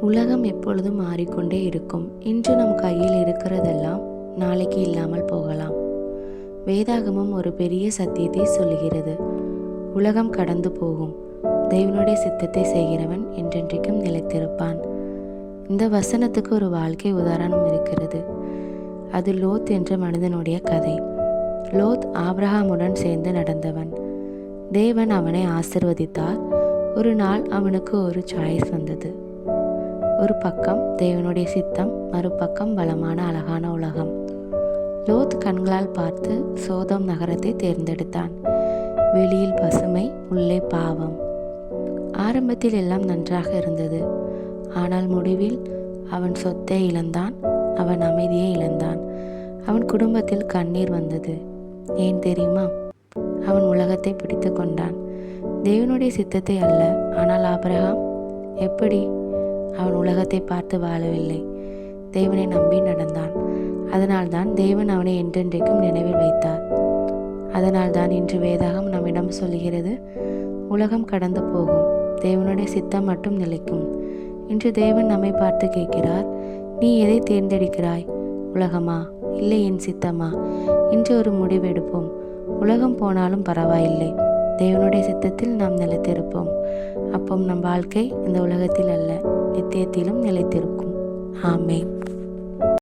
உலகம் எப்பொழுதும் மாறிக்கொண்டே இருக்கும். இன்று நம் கையில் இருக்கிறதெல்லாம் நாளைக்கு இல்லாமல் போகலாம். வேதாகமம் ஒரு பெரிய சத்தியத்தை சொல்லுகிறது. உலகம் கடந்து போகும், தேவனுடைய சித்தத்தை செய்கிறவன் என்றென்றைக்கும் நிலைத்திருப்பான். இந்த வசனத்துக்கு ஒரு வாழ்க்கை உதாரணம் இருக்கிறது. அது லோத் என்ற மனிதனுடைய கதை. லோத் ஆபிரகாமுடன் சேர்ந்து நடந்தவன். தேவன் அவனை ஆசிர்வதித்தார். ஒரு நாள் அவனுக்கு ஒரு சாய்ஸ் வந்தது. ஒரு பக்கம் தேவனுடைய சித்தம், மறுபக்கம் வளமான அழகான உலகம். லோத் கண்களால் பார்த்து சோதோம் நகரத்தை தேர்ந்தெடுத்தான். வெளியில் பசுமை, உள்ளே பாவம். ஆரம்பத்தில் எல்லாம் நன்றாக இருந்தது. ஆனால் முடிவில் அவன் சொத்தை இழந்தான், அவன் அமைதியை இழந்தான். அவன் குடும்பத்தில் கண்ணீர் வந்தது. ஏன் தெரியுமா? அவன் உலகத்தை பிடித்து கொண்டான், தேவனுடைய சித்தத்தை அல்ல. ஆனால் ஆபிரகாம் எப்படி? அவன் உலகத்தை பார்த்து வாழவில்லை, தேவனை நம்பி நடந்தான். அதனால்தான் தேவன் அவனை என்றென்றைக்கும் நினைவில் வைத்தார். அதனால்தான் இன்று வேதாகம் நம்மிடம் சொல்கிறது, உலகம் கடந்து போகும், தேவனுடைய சித்தம் மட்டும் நிலைக்கும். இன்று தேவன் நம்மை பார்த்து கேட்கிறார், நீ எதை தேர்ந்தெடுக்கிறாய்? உலகமா, இல்லை என் சித்தமா? இன்று ஒரு முடிவெடுப்போம். உலகம் போனாலும் பரவாயில்லை, தேவனுடைய சித்தத்தில் நாம் நிலைத்திருப்போம். அப்போ நம் வாழ்க்கை இந்த உலகத்தில் அல்ல, நித்தியத்திலும் நிலைத்திருக்கும். ஆமென்.